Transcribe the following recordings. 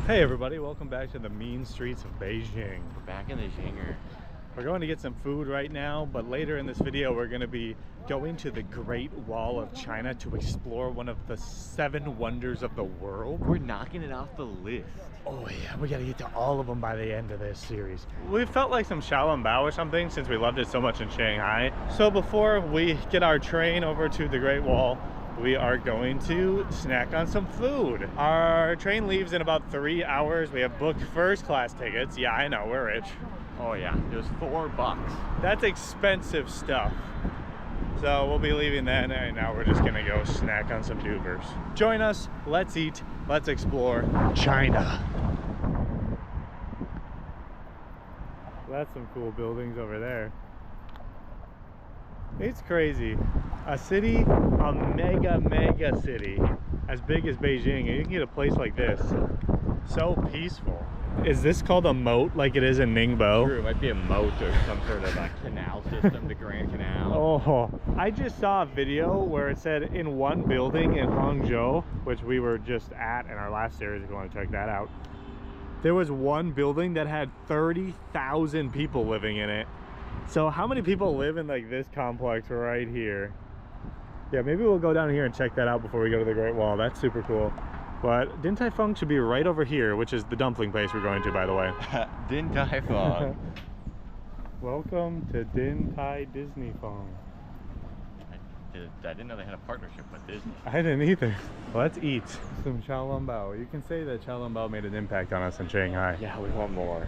Hey everybody, welcome back to the mean streets of Beijing. We're back in the Zinger. We're going to get some food right now, but later in this video we're going to be going to the Great Wall of China to explore one of the 7 wonders of the world. We're knocking it off the list. Oh yeah, we got to get to all of them by the end of this series. We felt like some Xiaolongbao or something since we loved it so much in Shanghai. So before we get our train over to the Great Wall, we are going to snack on some food. Our train leaves in about 3 hours. We have booked first class tickets. Yeah, I know, we're rich. Oh yeah, it was $4. That's expensive stuff. So we'll be leaving then, and now we're just gonna go snack on some duvers. Join us, let's eat, let's explore China. That's some cool buildings over there. It's crazy. A city, a mega city, as big as Beijing, and you can get a place like this. So peaceful. Is this called a moat like it is in Ningbo? True, it might be a moat or some sort of a canal system, the Grand Canal. Oh, I just saw a video where it said in one building in Hangzhou, which we were just at in our last series, if you want to check that out, there was one building that had 30,000 people living in it. So how many people live in like this complex right here? Yeah, maybe we'll go down here and check that out before we go to the Great Wall. That's super cool. But Din Tai Fung should be right over here, which is the dumpling place we're going to, by the way. Din Tai Fung. Welcome to Din Tai Disney Fung. I didn't know they had a partnership with Disney. I didn't either. Let's eat some Xiaolongbao. You can say that Xiaolongbao made an impact on us in Shanghai. Yeah, we want more.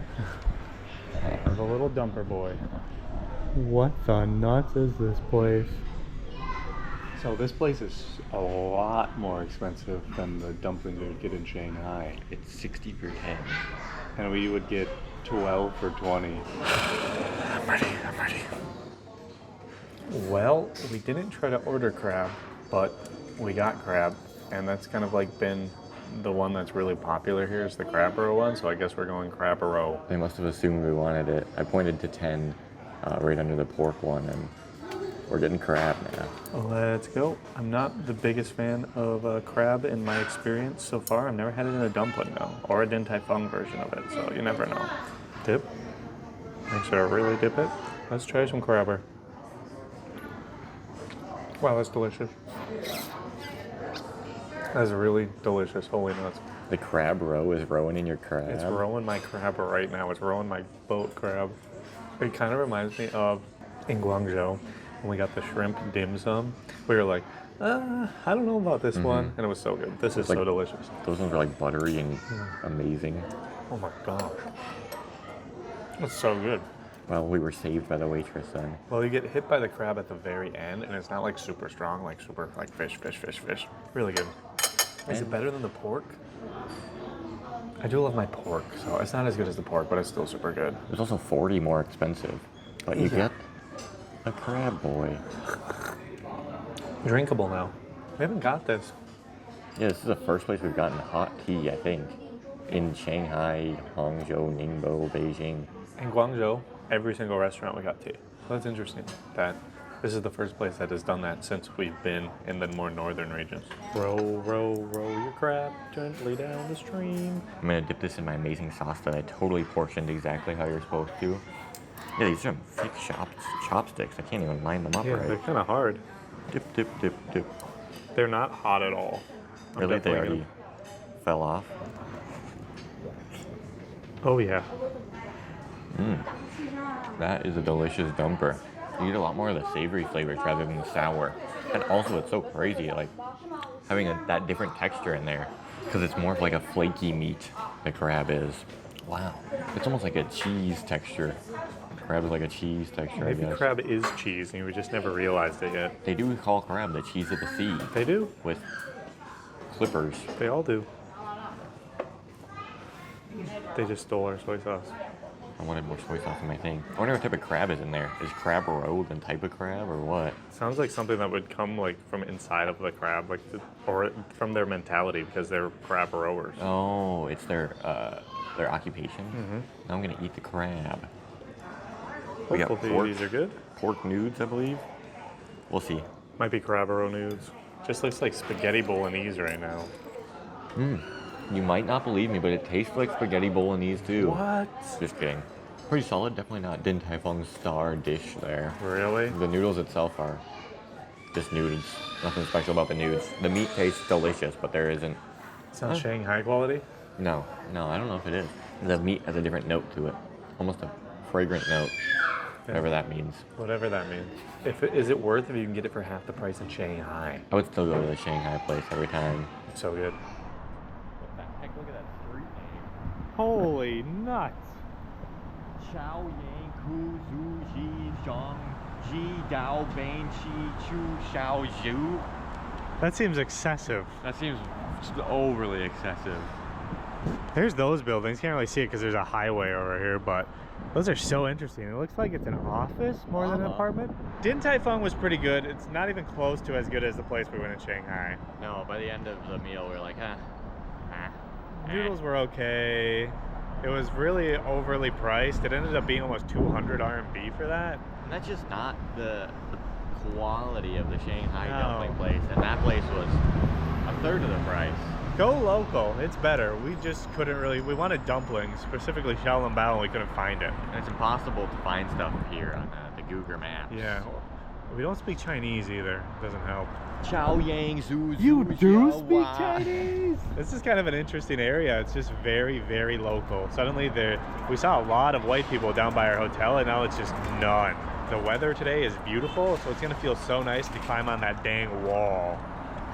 The little dumper boy. What the nuts is this place? So this place is a lot more expensive than the dumplings we would get in Shanghai. It's 60 for 10. And we would get 12 for 20. I'm ready. Well, we didn't try to order crab, but we got crab. And that's kind of like been the one that's really popular here is the crab roe one. So I guess we're going crab roe. They must have assumed we wanted it. I pointed to 10 right under the pork one, and we're getting crab now. Let's go. I'm not the biggest fan of crab in my experience so far. I've never had it in a dumpling though, or a Din Tai Fung version of it, so you never know. Dip. Make sure to really dip it. Let's try some crabber. Wow, that's delicious. That's really delicious. Holy nuts. The crab roe is rowing in your crab. It's rowing my crab right now. It's rowing my boat crab. It kind of reminds me of in Guangzhou when we got the shrimp dim sum. We were like, I don't know about this one. And it was so good. This is so delicious. Those ones are like buttery and amazing. Oh my gosh. It's so good. Well, we were saved by the waitress then. Well, you get hit by the crab at the very end, and it's not like super strong, like super like fish. Really good. Is it better than the pork? I do love my pork, so it's not as good as the pork, but it's still super good. It's also 40 more expensive, but you get a crab boy. Drinkable now. We haven't got this. Yeah, this is the first place we've gotten hot tea, I think. In Shanghai, Hangzhou, Ningbo, Beijing. In Guangzhou, every single restaurant we got tea. So that's interesting that this is the first place that has done that since we've been in the more northern regions. Row your crab gently down the stream. I'm gonna dip this in my amazing sauce that I totally portioned exactly how you're supposed to. Yeah, these are thick chopsticks. I can't even line them up right. They're kind of hard. Dip. They're not hot at all. Really? They already fell off? Oh yeah. That is a delicious dumper. You get a lot more of the savory flavors rather than the sour. And also it's so crazy, like having that different texture in there. Because it's more of like a flaky meat, the crab is. Wow. It's almost like a cheese texture. Crab is like a cheese texture, Maybe I guess. crab is cheese and we just never realized it yet. They do call crab the cheese of the sea. They do? With clippers. They all do. They just stole our soy sauce. I wanted more soy sauce in my thing. I wonder what type of crab is in there. Is crab roe the type of crab or what? Sounds like something that would come like from inside of the crab, like or from their mentality because they're crab rowers. Oh, it's their occupation. Now I'm gonna eat the crab. We got Hopefully these are good. Pork nudes, I believe. We'll see. Might be crab roe nudes. Just looks like spaghetti bolognese right now. You might not believe me, but it tastes like spaghetti bolognese too. What? Just kidding. Pretty solid, definitely not Din Tai Fung's star dish there. Really? The noodles itself are just noodles. Nothing special about the noodles. The meat tastes delicious, but there isn't. It's not Shanghai quality? No, I don't know if it is. The meat has a different note to it. Almost a fragrant note. Whatever that means. Whatever that means. Is it worth if you can get it for half the price in Shanghai? I would still go to the Shanghai place every time. It's so good. What the heck? Look at that street name. Holy nuts. Chao Yang Ku Zhu Ji Zhang Ji Dao Bain Chi Chu Xiao Zhu. That seems excessive. That seems overly excessive. There's those buildings. Can't really see it because there's a highway over here, but those are so interesting. It looks like it's an office more than an apartment. Din Tai Fung was pretty good. It's not even close to as good as the place we went in Shanghai. No, by the end of the meal, we were like, Noodles were okay. It was really overly priced. It ended up being almost 200 RMB for that. And that's just not the quality of the Shanghai No. dumpling place. And that place was a third of the price. Go local. It's better. We just couldn't really. We wanted dumplings, specifically Xiaolongbao, and we couldn't find it. And it's impossible to find stuff here on the Google Maps. Yeah. We don't speak Chinese either. Doesn't help. Chao Yang Zhu. You do speak Chinese? This is kind of an interesting area. It's just very, very local. Suddenly we saw a lot of white people down by our hotel, and now it's just none. The weather today is beautiful, so it's gonna feel so nice to climb on that dang wall.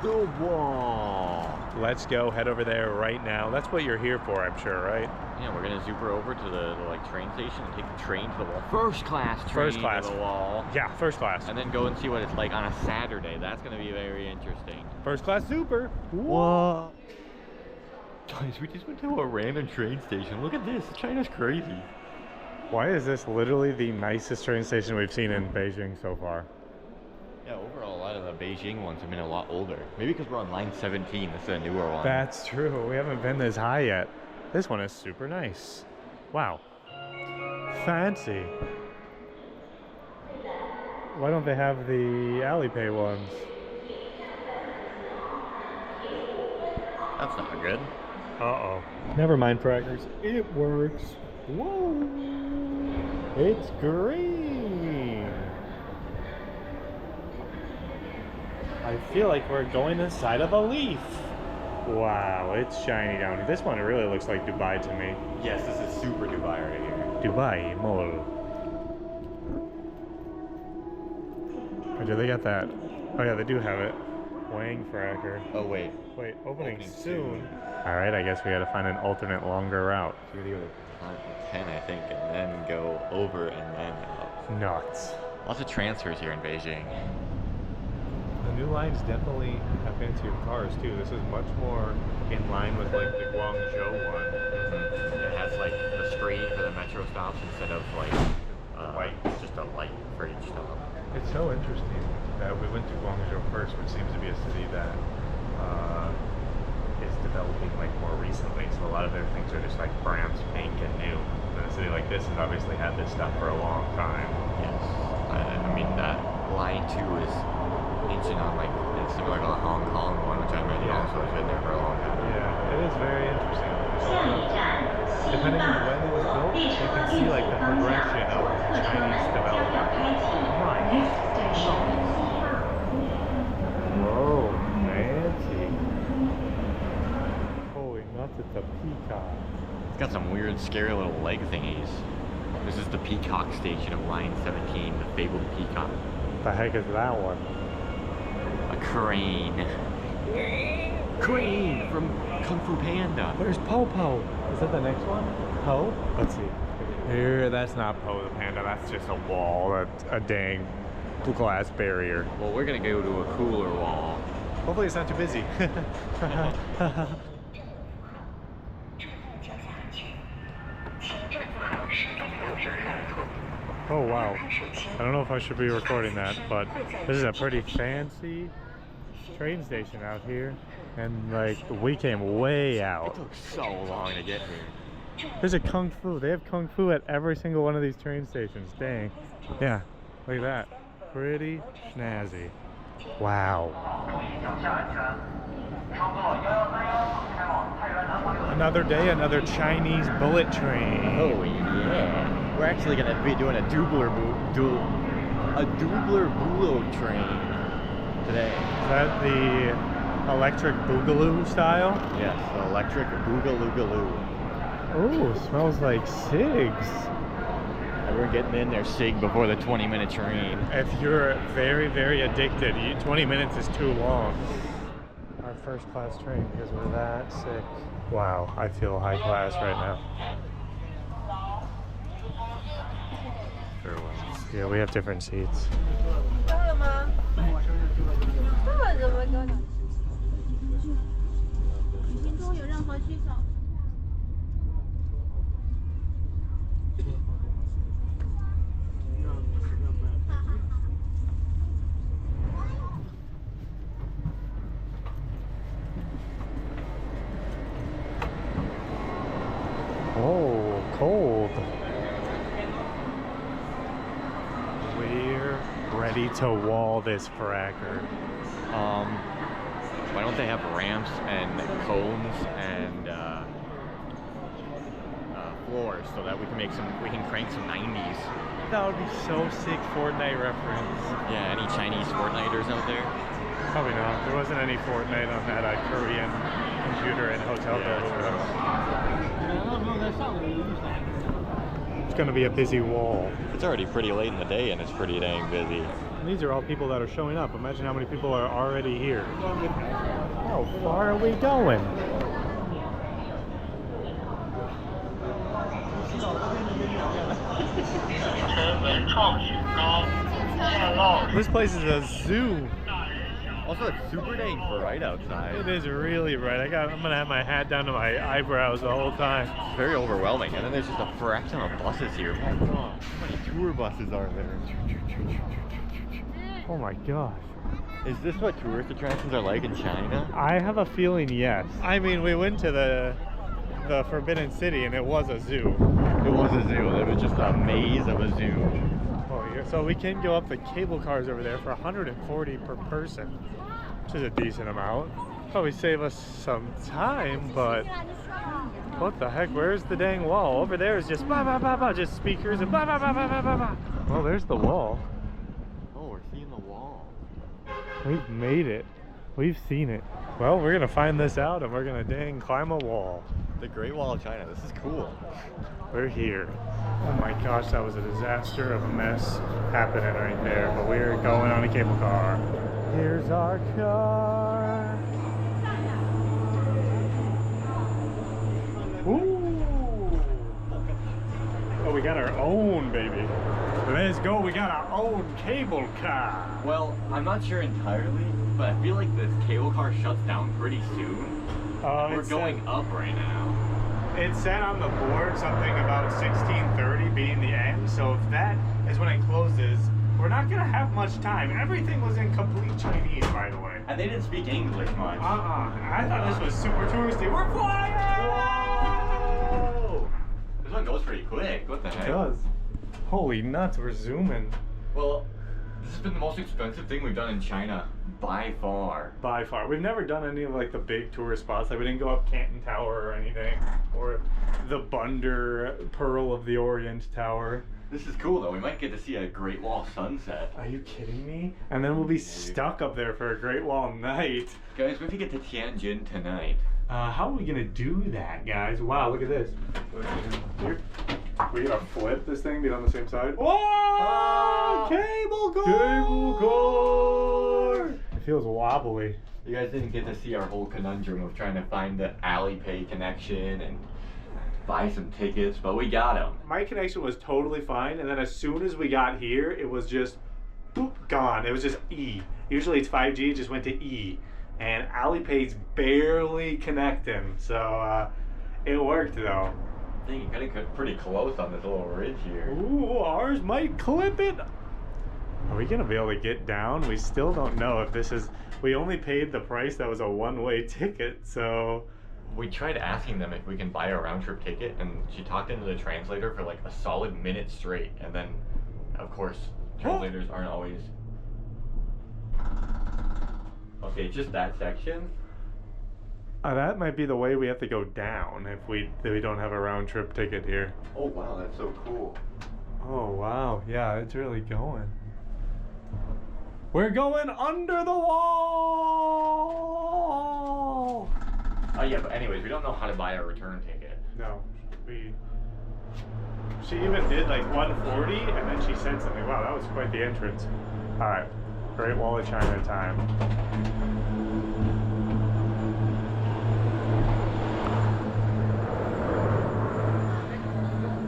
The wall. Let's go head over there right now. That's what you're here for, I'm sure, right? Yeah, we're gonna super over to the train station and take the train to the wall. First class train to the wall. Yeah, first class. And then go and see what it's like on a Saturday. That's gonna be very interesting. First class super. Whoa. Guys, we just went to a random train station. Look at this. China's crazy. Why is this literally the nicest train station we've seen in Beijing so far? Yeah, overall, a lot of the Beijing ones have been a lot older. Maybe because we're on line 17. This is a newer one. That's true. We haven't been this high yet. This one is super nice. Wow. Fancy. Why don't they have the Alipay ones? That's not good. Uh-oh. Never mind, fraggers. It works. Whoa. It's green. I feel like we're going inside of a leaf. Wow, it's shiny down here. This one really looks like Dubai to me. Yes, this is super Dubai right here. Dubai Mall. Oh, do they got that? Oh yeah, they do have it. Wang Fracker. Oh, wait. Wait, opening Opening soon. Alright, I guess we gotta find an alternate longer route. So we're gonna go to 10, I think, and then go over and then up. Nuts. Lots of transfers here in Beijing. The new lines definitely have fancier cars too. This is much more in line with like the Guangzhou one. It has like the screen for the metro stops instead of like light. just a light for each stop. It's so interesting that we went to Guangzhou first, which seems to be a city that is developing like more recently. So a lot of their things are just like brand spanking new. And a city like this has obviously had this stuff for a long time. Yes. I mean, that line 2 is ancient on like, it's similar to the Hong Kong one, which I imagine also has been there for a long time. Yeah, it is very interesting. Depending on when it was built, you can see like the progression of Chinese development. Whoa, fancy. Holy nuts, it's a peacock. It's got some weird, scary little leg thingies. This is the Peacock station of line 17, the fabled peacock. What the heck is that one? A crane. Crane from Kung Fu Panda. Where's Po-Po? Is that the next one? Po? Let's see. Here, that's not Po the panda. That's just a wall. That's a dang glass barrier. Well, we're gonna go to a cooler wall. Hopefully it's not too busy. Oh wow. I don't know if I should be recording that, but this is a pretty fancy train station out here. And like, we came way out. It took so long to get here. There's a Kung Fu. They have Kung Fu at every single one of these train stations. Dang. Yeah, look at that. Pretty snazzy. Wow. Another day, another Chinese bullet train. Oh yeah. We're actually gonna be doing a Dubler Bulo train today. Is that the electric boogaloo style? Yes, the electric boogaloo. Oh, smells like cigs. And we're getting in there sig before the 20-minute train. If you're very, very addicted, 20 minutes is too long. Our first class train because we're that sick. Wow, I feel high class right now. Farewell. Yeah, we have different seats. Oh, cold. We're ready to wall this fracker. Why don't they have ramps and cones and floors so that we can crank some 90s. That would be so sick. Fortnite reference. Yeah, any Chinese Fortniters out there? Probably not. There wasn't any Fortnite on that Korean computer and hotel building. It's gonna be a busy wall. It's already pretty late in the day and it's pretty dang busy. And these are all people that are showing up. Imagine how many people are already here. How far are we going? This place is a zoo. Also, it's super dang bright outside. It is really bright. I'm gonna have my hat down to my eyebrows the whole time. It's very overwhelming. And then there's just a fraction of buses here. My God, how many tour buses are there? Oh my gosh. Is this what tourist attractions are like in China? I have a feeling yes. I mean, we went to the Forbidden City and it was a zoo. It was a zoo. It was just a maze of a zoo. Oh, yeah. So we can go up the cable cars over there for 140 per person, which is a decent amount. Probably save us some time, but what the heck? Where's the dang wall? Over there is just ba ba ba ba, just speakers and ba ba ba ba ba ba ba. Well, there's the wall. Oh, we're seeing the wall. We've made it. We've seen it. Well, we're gonna find this out and we're gonna dang climb a wall. The Great Wall of China. This is cool. We're here. Oh my gosh, that was a disaster of a mess happening right there. But we're going on a cable car. Here's our car. Ooh. Oh, we got our own, baby. Let's go. We got our own cable car. Well, I'm not sure entirely, but I feel like this cable car shuts down pretty soon. We're going up right now. It said on the board something about 16:30 being the end, so if that is when it closes, we're not gonna have much time. Everything was in complete Chinese, by the way. And they didn't speak English much. I thought this was super touristy. We're flying! Whoa! This one goes pretty quick. What the heck? It does. Holy nuts, we're zooming. Well, this has been the most expensive thing we've done in China by far. By far. We've never done any of like the big tourist spots. Like we didn't go up Canton Tower or anything, or the Bunder Pearl of the Orient Tower. This is cool though. We might get to see a Great Wall sunset. Are you kidding me? And then we'll be stuck up there for a Great Wall night. Guys, we have to get to Tianjin tonight. How are we gonna do that, guys? Wow, look at this. We gonna flip this thing, be on the same side? Whoa! Cable car! Cable car! It feels wobbly. You guys didn't get to see our whole conundrum of trying to find the Alipay connection and buy some tickets, but we got them. My connection was totally fine, and then as soon as we got here, it was just boop, gone. It was just E. Usually it's 5G, it just went to E. And Alipay's barely connecting, so it worked though. I think you got pretty close on this little ridge here. Ooh, ours might clip it. Are we gonna be able to get down? We still don't know if this is. We only paid the price that was a one-way ticket, so. We tried asking them if we can buy a round-trip ticket, and she talked into the translator for like a solid minute straight, and then, of course, translators aren't always. Okay, just that section. That might be the way we have to go down if we don't have a round trip ticket here. Oh wow, that's so cool. Oh wow, yeah, it's really going. We're going under the wall! Oh yeah, but anyways, we don't know how to buy a return ticket. No, she even did like 140 and then she said something. Wow, that was quite the entrance. Alright, Great Wall of China time.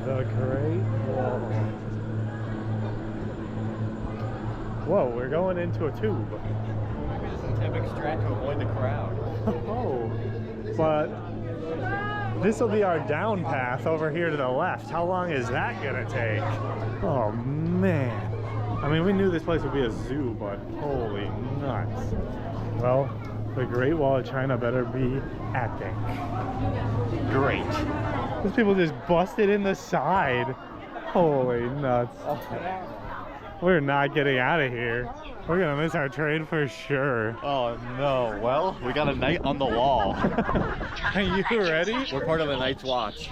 The Great Wall. Whoa, we're going into a tube. Maybe this is an epic strat to avoid the crowd. Oh, but this will be our down path over here to the left. How long is that gonna take? Oh man. I mean, we knew this place would be a zoo, but holy nuts. Well, the Great Wall of China better be epic. Great. Those people just busted in the side. Holy nuts. We're not getting out of here. We're gonna miss our train for sure. Oh no, well, we got a night on the wall. Are you ready? We're part of the Night's Watch.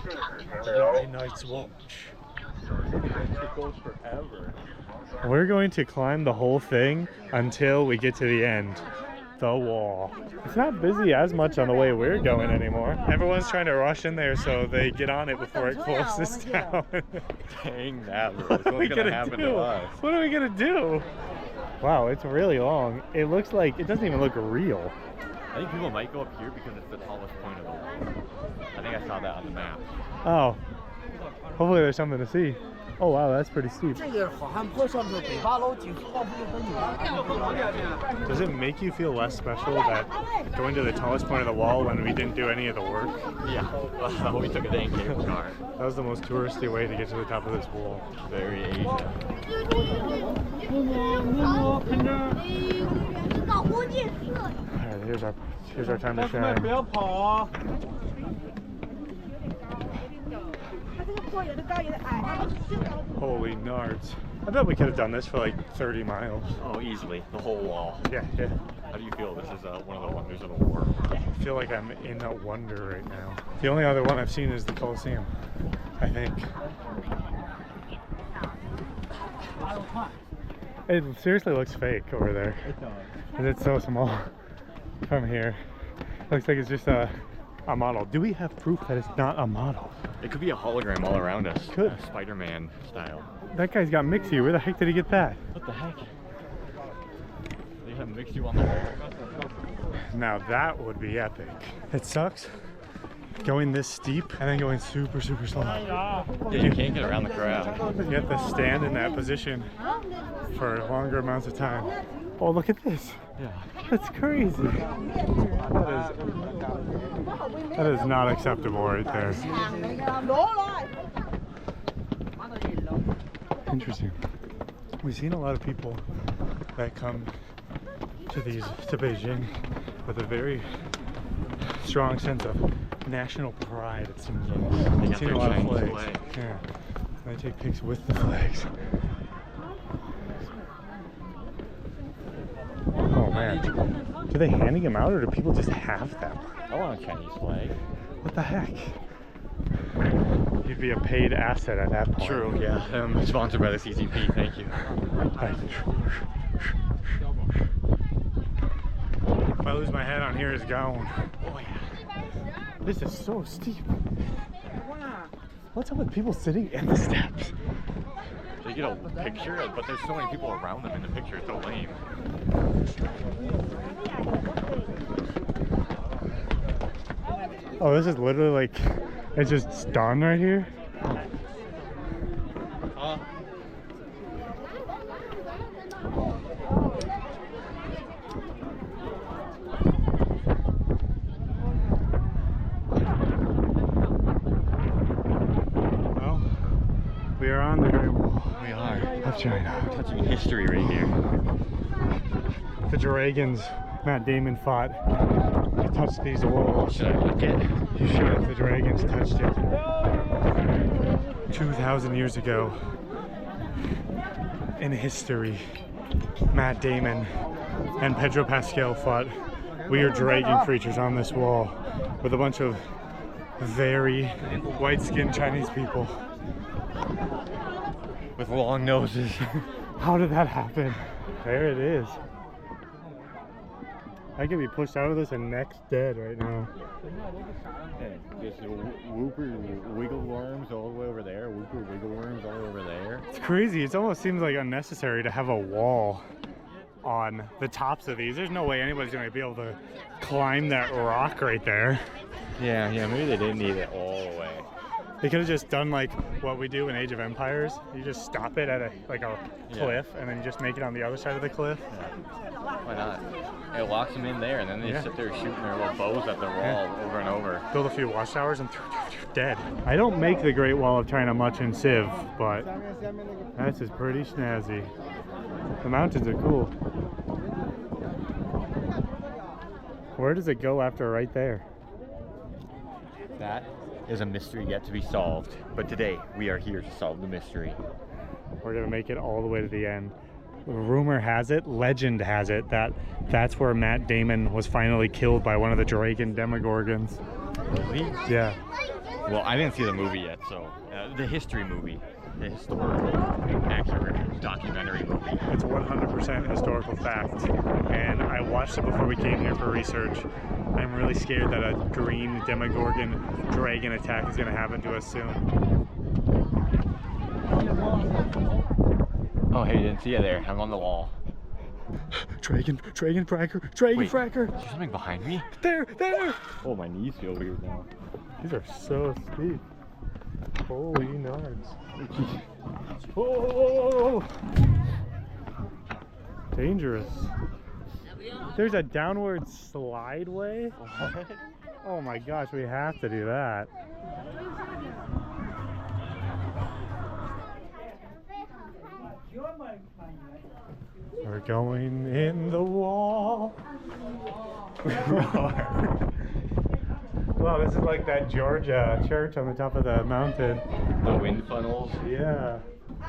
The Night's Watch. It goes forever. We're going to climb the whole thing until we get to the end. The wall. It's not busy as much on the way we're going anymore. Everyone's trying to rush in there so they get on it before it closes down. Dang that, bro. What's gonna happen to us? What are we gonna do? Wow, it's really long. It looks like, it doesn't even look real. I think people might go up here because it's the tallest point of the wall. I think I saw that on the map. Oh. Hopefully there's something to see. Oh wow, that's pretty steep. Does it make you feel less special that going to the tallest point of the wall when we didn't do any of the work? Yeah, we took a dang cable car. That was the most touristy way to get to the top of this wall. Very Asian. Alright, here's our time to shine. Holy nards. I bet we could have done this for like 30 miles. Oh, easily. The whole wall. Yeah, yeah. How do you feel? This is one of the wonders of the world. I feel like I'm in a wonder right now. The only other one I've seen is the Colosseum, I think. It seriously looks fake over there. It does. Because it's so small from here. Looks like it's just a model. Do we have proof that it's not a model? It could be a hologram all around us. Could. Spider-Man style. That guy's got Mixie. Where the heck did he get that? What the heck? They have Mixie on the wall. Now that would be epic. It sucks going this steep and then going super, super slow. Yeah, you can't get around the crowd. You have to stand in that position for longer amounts of time. Oh, look at this. Yeah. That's crazy. That is not acceptable right there. Interesting. We've seen a lot of people that come to Beijing with a very strong sense of national pride, it seems like. They We've got seen their a lot of Chinese flags. flag. Yeah. They take pics with the flags. Oh man. Do they handing them out or do people just have them? I want a Chinese flag. What the heck? You'd be a paid asset at that point. True, yeah. Sponsored by the CCP, thank you. If I lose my head on here, it's gone. Oh yeah. This is so steep. What's up with people sitting in the steps? They get a picture, but there's so many people around them in the picture, it's so lame. Oh, this is literally like, it's just done right here. Well, we are on the Great Wall. We are. Of China. Touching history right here. The dragons Matt Damon fought to touch these walls. Should I lick it? You should have. The dragons touched it 2,000 years ago in history. Matt Damon and Pedro Pascal fought weird dragon creatures on this wall with a bunch of very white-skinned Chinese people. With long noses. How did that happen? There it is. I could be pushed out of this and neck's dead right now. Just whooper wiggle worms all the way over there, whooper wiggle worms all over there. It's crazy. It almost seems like unnecessary to have a wall on the tops of these. There's no way anybody's going to be able to climb that rock right there. Yeah, maybe they didn't need it all the way. They could have just done like what we do in Age of Empires. You just stop it at a cliff, and then you just make it on the other side of the cliff. Yeah. Why not? It locks them in there, and then they sit there shooting their little bows at the wall over and over. Build a few watchtowers and dead. I don't make the Great Wall of China much in Civ, but this is pretty snazzy. The mountains are cool. Where does it go after right there? That is a mystery yet to be solved. But today, we are here to solve the mystery. We're gonna make it all the way to the end. Rumor has it, legend has it, that that's where Matt Damon was finally killed by one of the Dragon Demogorgons. Really? Yeah. Well, I didn't see the movie yet, so the history movie, the historical, accurate documentary movie. It's 100% historical fact, and I watched it before we came here for research. I'm really scared that a green Demogorgon dragon attack is going to happen to us soon. Oh, hey, you didn't see it there. I'm on the wall. Dragon fracker. Wait, is there something behind me? There! Oh, my knees feel weird now. These are so steep. Holy nards. Oh! Dangerous. There's a downward slideway? What? Oh my gosh, we have to do that. We're going in the wall. Wow, this is like that Georgia church on the top of the mountain. The wind funnels. Yeah.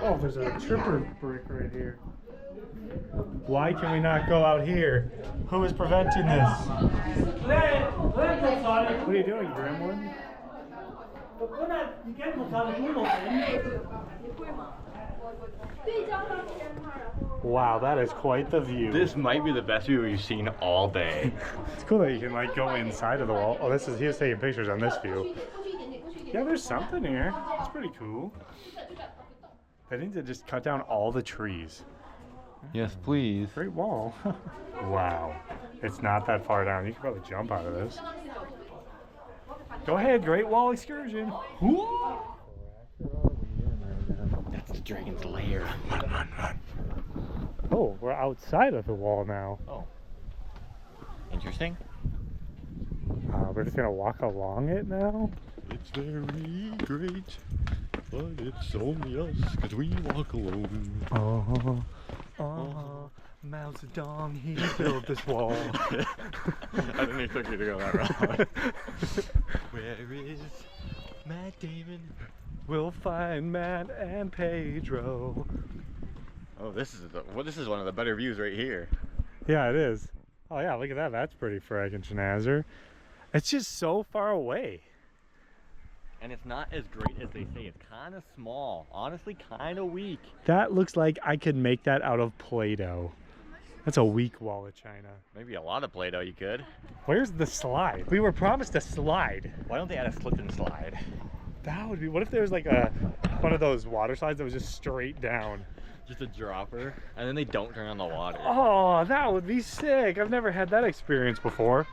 Oh, there's a tripper brick right here. Why can we not go out here? Who is preventing this? What are you doing, Gremlin? Wow, that is quite the view. This might be the best view we've seen all day. It's cool that you can like go inside of the wall. Oh, he was taking pictures on this view. Yeah, there's something here. It's pretty cool. They need to just cut down all the trees. Yes, please. Great wall. Wow. It's not that far down. You can probably jump out of this. Go ahead, Great Wall excursion. That's the dragon's lair. Run. Oh, we're outside of the wall now. Oh. Interesting. We're just gonna walk along it now. It's very great, but it's only us, because we walk alone. Mao Zedong, he built this wall. I didn't expect you to go that route. Where is Matt Damon? We'll find Matt and Pedro. Oh, this is one of the better views right here. Yeah, it is. Oh yeah, look at that. That's pretty frickin' schnazzer. It's just so far away. And it's not as great as they say. It's kind of small. Honestly, kind of weak. That looks like I could make that out of Play-Doh. That's a weak wall of China. Maybe a lot of Play-Doh you could. Where's the slide? We were promised a slide. Why don't they add a slip and slide? That would be, what if there was like one of those water slides that was just straight down? Just a dropper, and then they don't turn on the water. Oh, that would be sick. I've never had that experience before.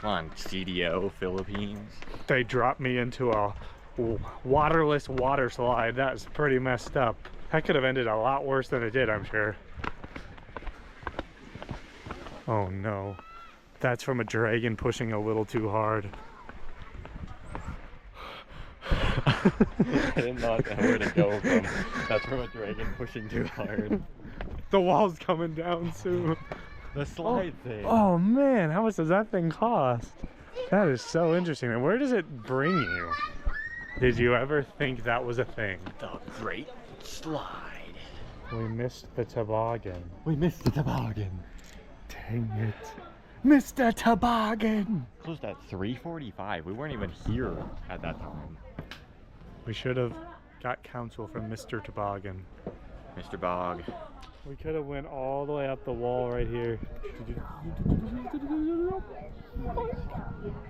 Come on, CDO, Philippines. They dropped me into a waterless water slide. That was pretty messed up. That could have ended a lot worse than it did, I'm sure. Oh no. That's from a dragon pushing a little too hard. I didn't know where to go from. That's from a dragon pushing too hard. The wall's coming down soon. The slide thing. Oh man, how much does that thing cost? That is so interesting. And where does it bring you? Did you ever think that was a thing? The Great Slide. We missed the toboggan. We missed the toboggan. Dang it. Mr. Toboggan! Closed at 3:45. We weren't even here at that time. We should have got counsel from Mr. Toboggan. Mr. Bog. We could have went all the way up the wall right here.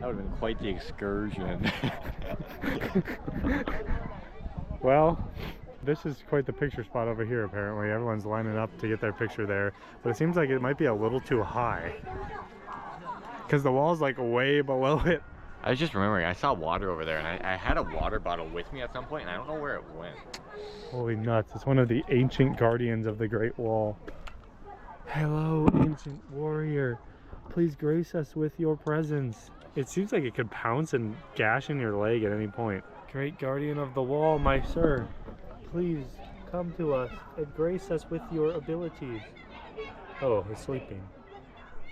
That would have been quite the excursion. Well, this is quite the picture spot over here apparently. Everyone's lining up to get their picture there. But it seems like it might be a little too high. Because the wall's like way below it. I was just remembering, I saw water over there, and I had a water bottle with me at some point, and I don't know where it went. Holy nuts, it's one of the ancient guardians of the Great Wall. Hello, ancient warrior. Please grace us with your presence. It seems like it could pounce and gash in your leg at any point. Great guardian of the wall, my sir. Please come to us and grace us with your abilities. Oh, he's sleeping.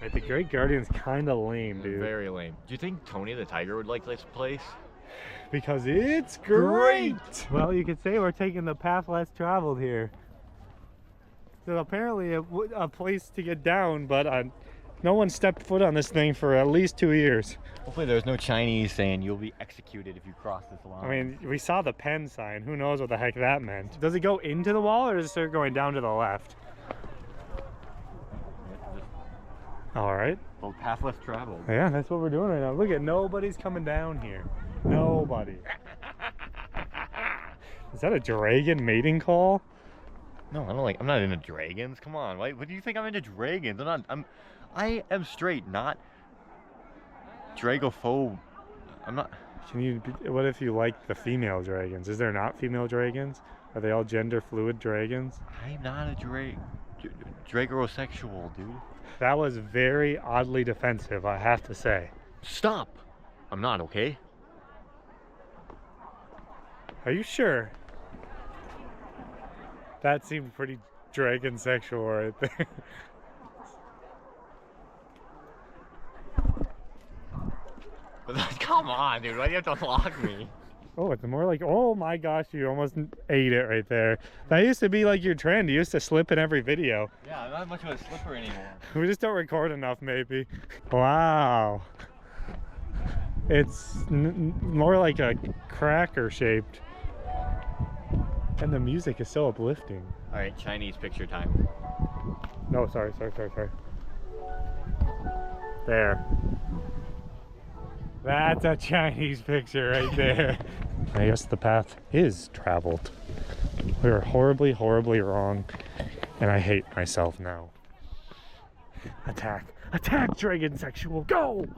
Right, the Great Guardian's kind of lame, dude. Very lame. Do you think Tony the Tiger would like this place? Because it's great! Well, you could say we're taking the path less traveled here. There's apparently a place to get down, but no one stepped foot on this thing for at least 2 years. Hopefully there's no Chinese saying you'll be executed if you cross this line. I mean, we saw the pen sign. Who knows what the heck that meant? Does it go into the wall, or does it start going down to the left? All right. Well, path less traveled. Yeah, that's what we're doing right now. Look at, nobody's coming down here. Nobody. Is that a dragon mating call? No, I'm not into dragons. Come on, what do you think I'm into dragons? I am straight, not dragophobe. I'm not. What if you like the female dragons? Is there not female dragons? Are they all gender fluid dragons? I'm not a dragosexual, dude. That was very oddly defensive, I have to say. Stop! I'm not, okay? Are you sure? That seemed pretty dragon sexual right there. Come on, dude. Why do you have to unlock me? Oh, it's more like, oh my gosh, you almost ate it right there. That used to be like your trend. You used to slip in every video. Yeah, I'm not much of a slipper anymore. We just don't record enough, maybe. Wow. It's more like a cracker shaped. And the music is so uplifting. All right, Chinese picture time. No, sorry. There. That's a Chinese picture right there. I guess the path is traveled. We were horribly, horribly wrong. And I hate myself now. Attack. Attack, dragon sexual. Go!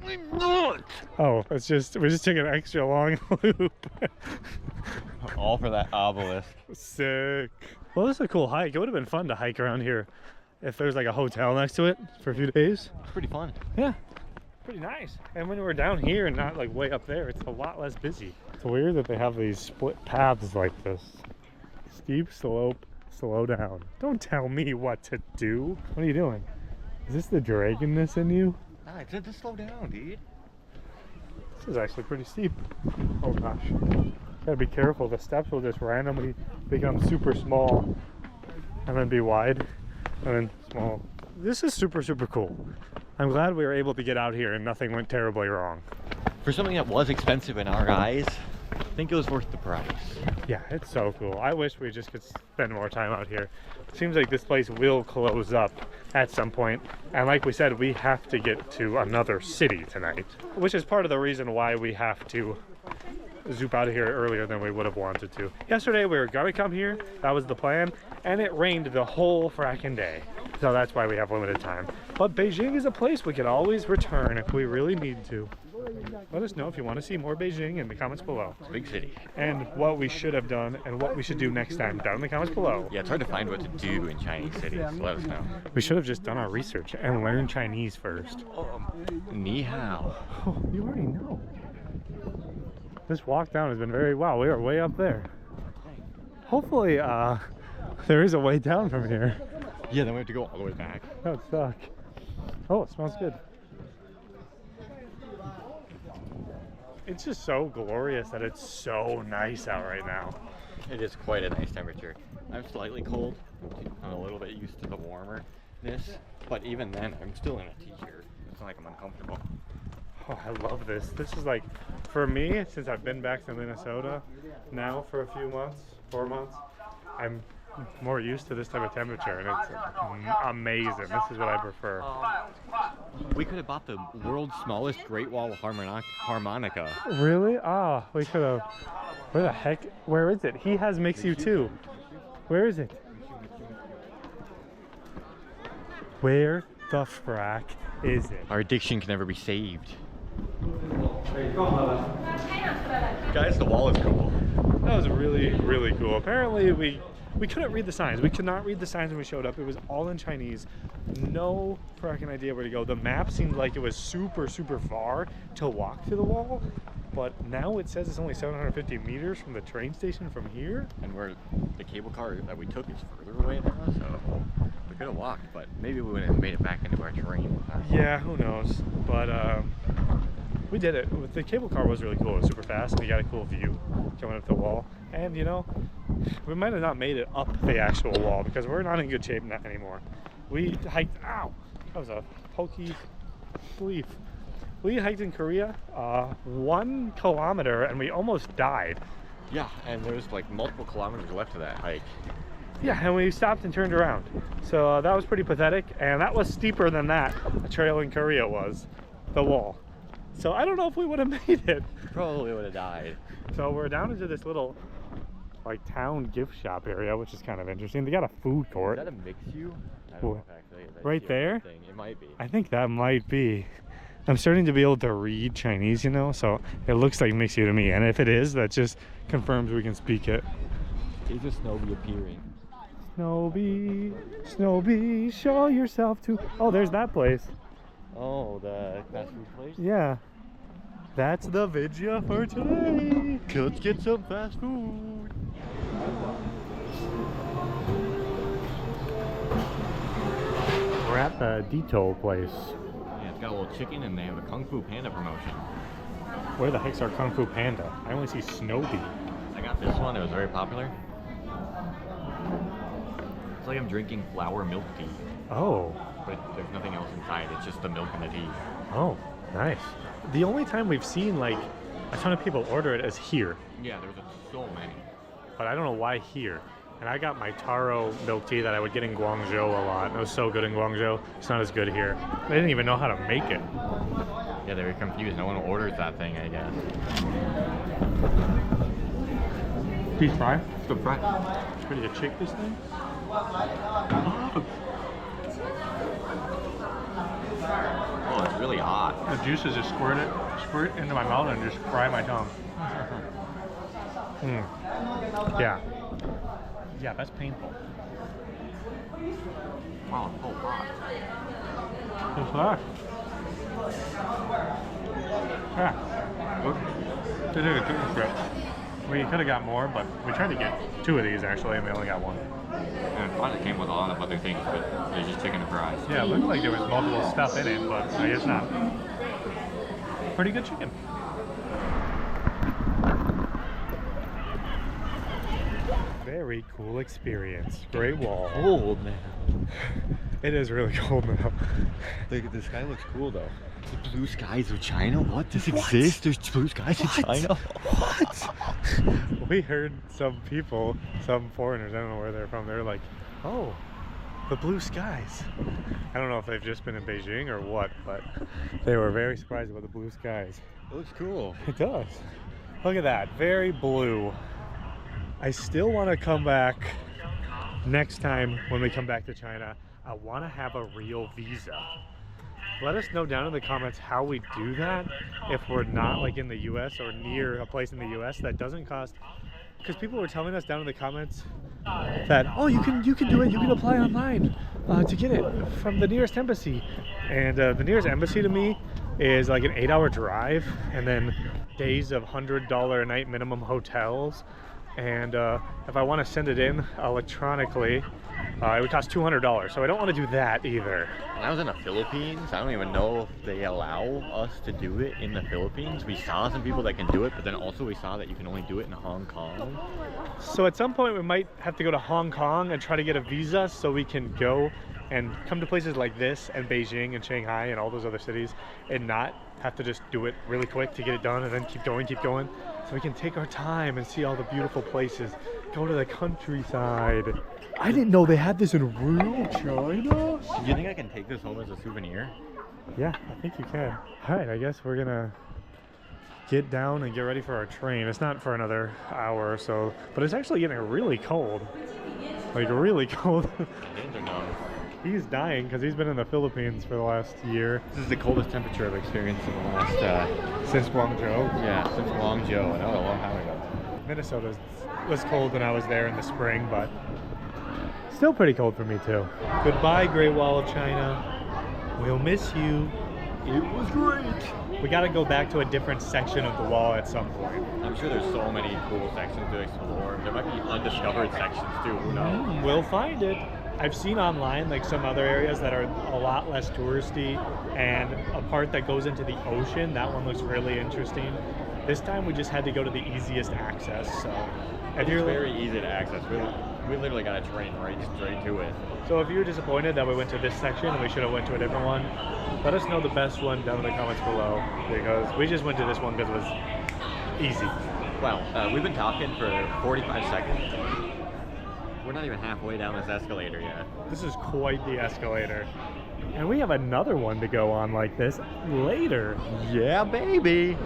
I'm not! Oh, we just took an extra long loop. All for that obelisk. Sick. Well, this is a cool hike. It would have been fun to hike around here if there was like a hotel next to it for a few days. It's pretty fun. Yeah. Pretty nice. And when we're down here and not like way up there, it's a lot less busy. It's weird that they have these split paths like this. Steep slope, slow down. Don't tell me what to do. What are you doing? Is this the dragonness in you? Nah, it said to slow down, dude. This is actually pretty steep. Oh gosh. Gotta be careful. The steps will just randomly become super small and then be wide and then small. This is super, super cool. I'm glad we were able to get out here and nothing went terribly wrong. For something that was expensive in our eyes, I think it was worth the price. Yeah, it's so cool. I wish we just could spend more time out here. It seems like this place will close up at some point. And like we said, we have to get to another city tonight, which is part of the reason why we have to zoop out of here earlier than we would have wanted to. Yesterday we were gonna come here, that was the plan, and it rained the whole fracking day. So that's why we have limited time. But Beijing is a place we can always return if we really need to. Let us know if you want to see more Beijing in the comments below. It's a big city. And what we should have done and what we should do next time down in the comments below. Yeah, it's hard to find what to do in Chinese cities. Let us know. We should have just done our research and learned Chinese first. Ni hao. Oh, you already know. This walk down has been very, wow, we are way up there. Hopefully, there is a way down from here. Yeah, then we have to go all the way back. That would suck. Oh, it smells good. It's just so glorious that it's so nice out right now. It is quite a nice temperature. I'm slightly cold. I'm a little bit used to the warmer. thickness, but even then, I'm still in a t-shirt. It's not like I'm uncomfortable. Oh, I love this. This is like, for me, since I've been back to Minnesota now for a few months, 4 months, I'm more used to this type of temperature, and it's amazing. This is what I prefer. We could have bought the world's smallest Great Wall harmonica. Really? Ah, we could have. Where the heck? Where is it? He has Mix You too. Where is it? Where the frack is it? Our addiction can never be saved. Guys, the wall is cool. That was really, really cool. Apparently we couldn't read the signs. We could not read the signs when we showed up. It was all in Chinese. No fracking idea where to go. The map seemed like it was super, super far to walk to the wall. But now it says it's only 750 meters from the train station from here. And where the cable car that we took is further away now, so we could have walked, but maybe we wouldn't have made it back into our train. Yeah, who knows? But we did it. The cable car was really cool. It was super fast, and we got a cool view coming up the wall. And you know, we might have not made it up the actual wall because we're not in good shape anymore. We hiked. Ow! That was a pokey leaf. We hiked in Korea 1 kilometer, and we almost died. Yeah, and there's like multiple kilometers left of that hike. Yeah, and we stopped and turned around. So that was pretty pathetic, and that was steeper than that a trail in Korea was, the wall. So I don't know if we would have made it. Probably would have died. So we're down into this little like town gift shop area, which is kind of interesting. They got a food court. Is that a Mix You? I don't know if actually that's right there? thing. It might be. I think that might be. I'm starting to be able to read Chinese, you know, so it looks like Mix You to me. And if it is, that just confirms we can speak it. Is a Snowbee appearing? Snowbee, Snowbee, show yourself to... Oh, there's that place. Oh, the fast food place? Yeah. That's the video for today. Let's get some fast food. We're at the Dito place. Yeah, it's got a little chicken and they have a Kung Fu Panda promotion. Where the heck's our Kung Fu Panda? I only see Snowbee. I got this one, it was very popular. It's like I'm drinking flour milk tea. Oh. But there's nothing else inside, it's just the milk and the tea. Oh, nice. The only time we've seen like a ton of people order it is here. Yeah, there's so many. But I don't know why here. And I got my taro milk tea that I would get in Guangzhou a lot. It was so good in Guangzhou. It's not as good here. They didn't even know how to make it. Yeah, they were confused. No one orders that thing, I guess. Beef fry? Good fry. Ready to shake this thing? Oh, it's really hot. The juices just squirt into my mouth and just fry my tongue. Yeah. Yeah, that's painful. Wow, it's so hot. It's hot. Yeah. They did a chicken strip. We could have got more, but we tried to get 2 of these actually, and we only got 1. And I thought it came with a lot of other things, but it's just chicken and fries. Yeah, it looked like there was multiple stuff in it, but I guess not. Pretty good chicken. Very cool experience. Great Wall. Cold, man. It is really cold now. The sky looks cool, though. The blue skies of China? What? Does exist? There's blue skies in China? What? We heard some people, some foreigners, I don't know where they're from, they're like, oh, the blue skies. I don't know if they've just been in Beijing or what, but they were very surprised about the blue skies. It looks cool. It does. Look at that, very blue. I still want to come back next time when we come back to China. I want to have a real visa. Let us know down in the comments how we do that if we're not like in the US or near a place in the US that doesn't cost, because people were telling us down in the comments that, oh, you can do it, you can apply online to get it from the nearest embassy. And the nearest embassy to me is like an 8-hour drive, and then days of $100 a night minimum hotels. And if I want to send it in electronically, it would cost $200, so I don't want to do that either. When I was in the Philippines, I don't even know if they allow us to do it in the Philippines. We saw some people that can do it, but then also we saw that you can only do it in Hong Kong. So at some point we might have to go to Hong Kong and try to get a visa so we can go and come to places like this and Beijing and Shanghai and all those other cities and not have to just do it really quick to get it done and then keep going. So we can take our time and see all the beautiful places, go to the countryside. I didn't know they had this in real China. Do you think I can take this home as a souvenir? Yeah, I think you can. All right, I guess we're gonna get down and get ready for our train. It's not for another hour or so, but it's actually getting really cold. Like really cold. He's dying because he's been in the Philippines for the last year. This is the coldest temperature I've experienced in the last... Since Guangzhou? Yeah, since Guangzhou, and that was a long time ago. Minnesota was cold when I was there in the spring, but still pretty cold for me too. Goodbye, Great Wall of China. We'll miss you. It was great. We gotta go back to a different section of the wall at some point. I'm sure there's so many cool sections to explore. There might be undiscovered sections too, who knows? We'll find it. I've seen online like some other areas that are a lot less touristy, and a part that goes into the ocean, that one looks really interesting. This time we just had to go to the easiest access, so if you're very easy to access. We literally got a train right straight to it. So if you're disappointed that we went to this section and we should have went to a different one, let us know the best one down in the comments below, because we just went to this one because it was easy. Well, we've been talking for 45 seconds. We're not even halfway down this escalator yet. This is quite the escalator. And we have another one to go on like this later. Yeah, baby!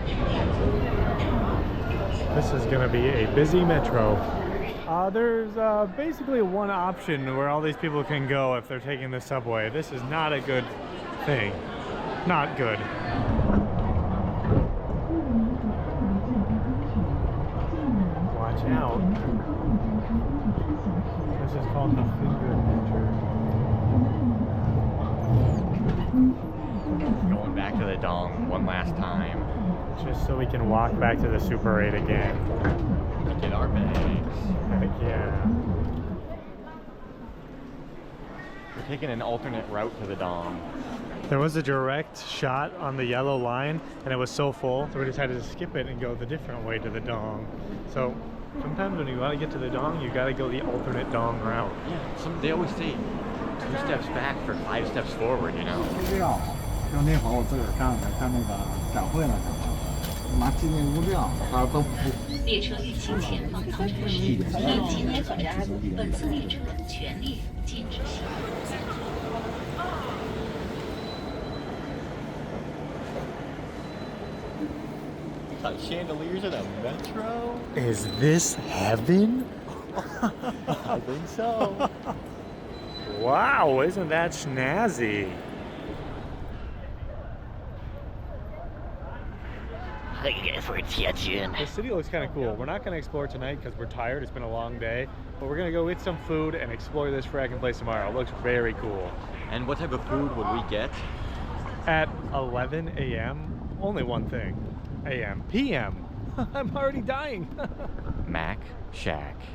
This is gonna be a busy metro. There's basically one option where all these people can go if they're taking the subway. This is not a good thing. Not good. Watch out. This is called the finger picture. Going back to the dong one last time. Just so we can walk back to the Super 8 again. Get our bags. Heck yeah. We're taking an alternate route to the dong. There was a direct shot on the yellow line and it was so full, so we decided to skip it and go the different way to the dong. So sometimes when you want to get to the dong, you gotta go the alternate dong route. Yeah, they always say 2 steps back for 5 steps forward, you know. 像那会儿我自个儿干的，看那个展会了什么的，拿纪念物料，它都不。列车运行前方到站时，应紧急指示本次列车全列禁止行驶。 Got chandeliers in a metro? Is this heaven? I think so. Wow, isn't that snazzy? The city looks kind of cool. We're not going to explore tonight because we're tired. It's been a long day. But we're going to go eat some food and explore this fracking place tomorrow. It looks very cool. And what type of food would we get? At 11 a.m., only one thing. A.m. P.m. I'm already dying. Mac Shack.